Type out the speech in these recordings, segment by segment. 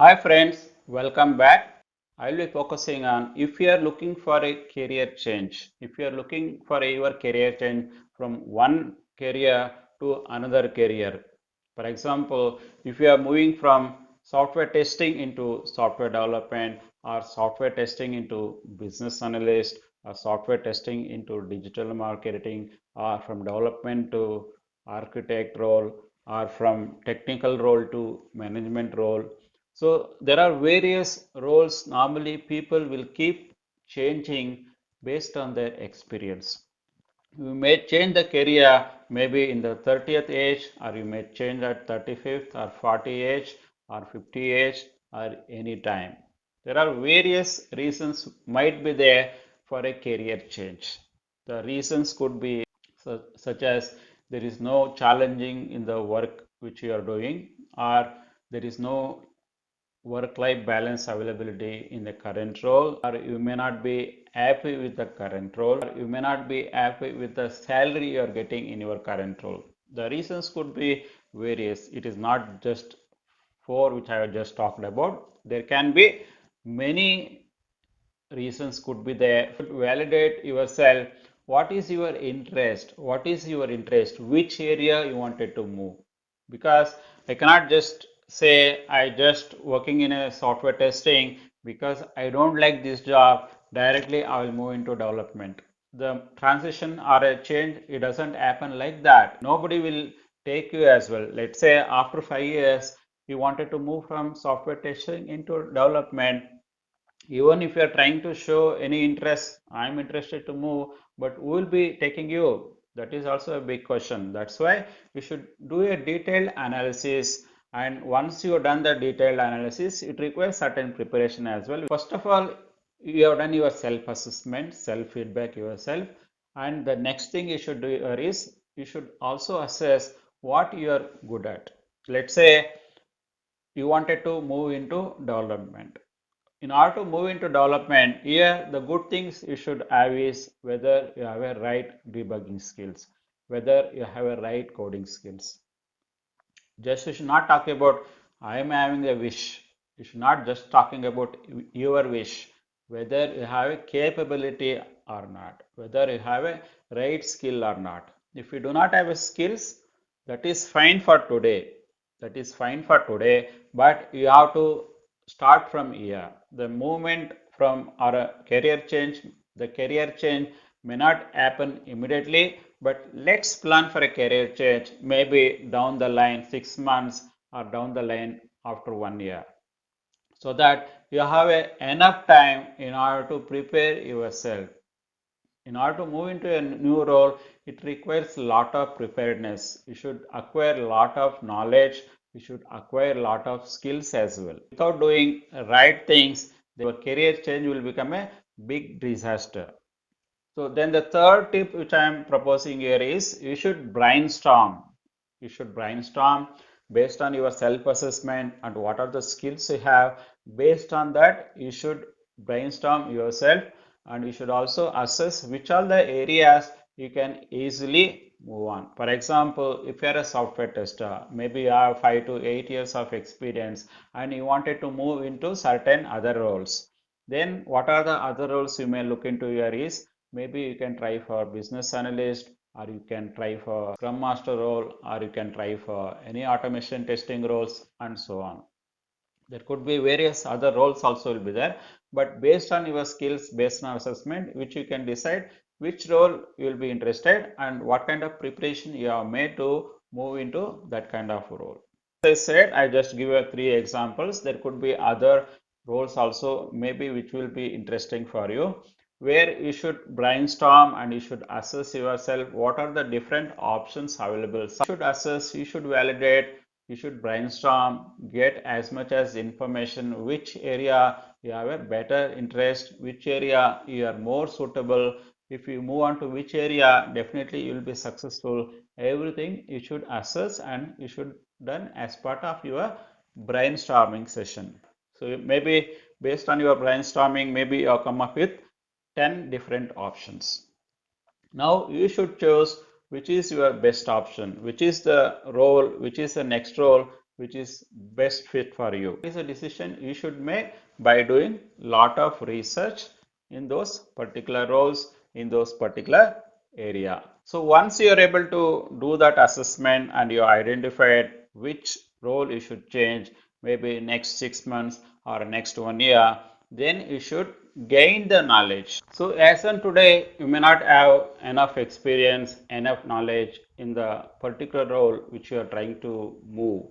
Hi friends, welcome back. I will be focusing on if you are looking for a career change, if you are looking for your career change from one career to another career. For example, if you are moving from software testing into software development or software testing into business analyst or software testing into digital marketing or from development to architect role or from technical role to management role, so there are various roles. Normally, people will keep changing based on their experience. You may change the career maybe in the 30th age, or you may change at 35th or 40 age or 50 age or any time. There are various reasons might be there for a career change. The reasons could be such as there is no challenging in the work which you are doing, or there is no work-life balance availability in the current role, or you may not be happy with the current role, or you may not be happy with the salary you are getting in your current role. The reasons could be various. It is not just four which I have just talked about. There can be many reasons could be there. Validate yourself. What is your interest? What is your interest? Which area you wanted to move? Because I cannot just say I just working in a software testing because I don't like this job. Directly I will move into development. The transition or a change, it doesn't happen like that. Nobody will take you as well. Let's say after 5 years you wanted to move from software testing into development. Even if you are trying to show any interest, I'm interested to move, but who will be taking you? That is also a big question. That's why you should do a detailed analysis, and once you have done the detailed analysis, it requires certain preparation as well. First of all, you have done your self assessment, self feedback yourself, and the next thing you should do is you should also assess what you are good at. Let's say you wanted to move into development. In order to move into development, here the good things you should have is whether you have a right debugging skills, whether you have a right coding skills. Just you should not talk about I am having a wish. You should not just talking about your wish, whether you have a capability or not, whether you have a right skill or not. If you do not have a skills, that is fine for today. That is fine for today, but you have to start from here. The movement from or a career change, the career change may not happen immediately, but let's plan for a career change maybe down the line 6 months or down the line after 1 year, so that you have enough time in order to prepare yourself. In order to move into a new role, it requires a lot of preparedness. You should acquire a lot of knowledge. You should acquire a lot of skills as well. Without doing right things, your career change will become a big disaster. So then the third tip which I am proposing here is you should brainstorm. You should brainstorm based on your self-assessment and what are the skills you have. Based on that, you should brainstorm yourself, and you should also assess which are the areas you can easily move on. For example, if you are a software tester, maybe you have 5 to 8 years of experience and you wanted to move into certain other roles. Then what are the other roles you may look into here is maybe you can try for business analyst, or you can try for scrum master role, or you can try for any automation testing roles, and so on. There could be various other roles also will be there, but based on your skills, based on assessment, which you can decide which role you will be interested and what kind of preparation you have made to move into that kind of role. As I said, I just give you three examples. There could be other roles also, maybe which will be interesting for you, where you should brainstorm and you should assess yourself what are the different options available. So you should assess, you should validate, you should brainstorm, get as much as information, which area you have a better interest, which area you are more suitable. If you move on to which area, definitely you will be successful. Everything you should assess and you should done as part of your brainstorming session. So maybe based on your brainstorming, maybe you come up with 10 different options. Now you should choose which is your best option, which is the role, which is the next role which is best fit for you. It is a decision you should make by doing lot of research in those particular roles in those particular area. So once you are able to do that assessment and you identified which role you should change, maybe next 6 months or next 1 year, then you should gain the knowledge. So as on today, you may not have enough experience, enough knowledge in the particular role which you are trying to move.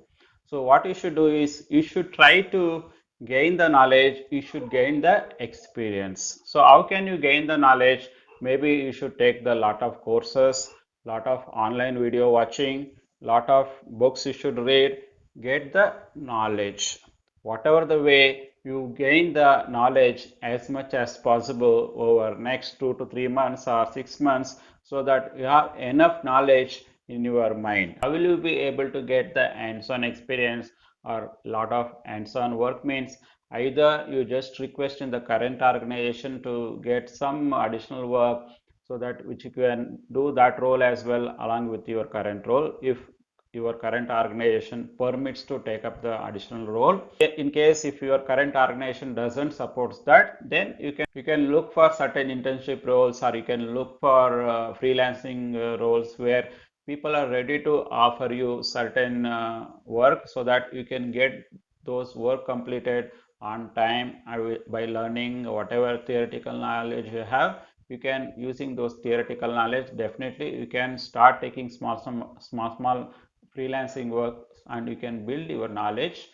So what you should do is you should try to gain the knowledge, you should gain the experience. So how can you gain the knowledge? Maybe you should take the lot of courses, lot of online video watching, lot of books you should read, get the knowledge. Whatever the way you gain the knowledge as much as possible over next 2 to 3 months or 6 months, so that you have enough knowledge in your mind. How will you be able to get the hands-on experience or lot of hands-on work? Means either you just request in the current organization to get some additional work, so that which you can do that role as well along with your current role, if your current organization permits to take up the additional role. In case if your current organization doesn't support that, then you can look for certain internship roles, or you can look for freelancing roles where people are ready to offer you certain work, so that you can get those work completed on time by learning whatever theoretical knowledge you have. You can, using those theoretical knowledge, definitely you can start taking small freelancing work, and you can build your knowledge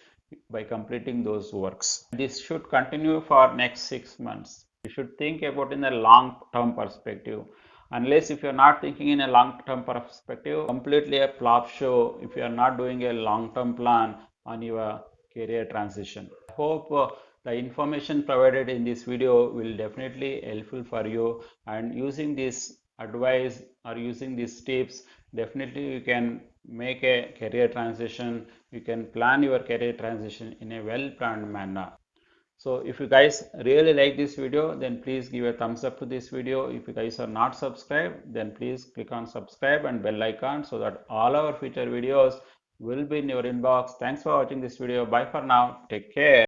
by completing those works. This should continue for next 6 months. You should think about in a long term perspective. Unless if you're not thinking in a long term perspective, completely a flop show if you're not doing a long term plan on your career transition. I hope the information provided in this video will definitely helpful for you, and using this advice or using these tips, definitely you can make a career transition. You can plan your career transition in a well planned manner. So if you guys really like this video, then please give a thumbs up to this video. If you guys are not subscribed, then please click on subscribe and bell icon, so that all our future videos will be in your inbox. Thanks for watching this video. Bye for now. Take care.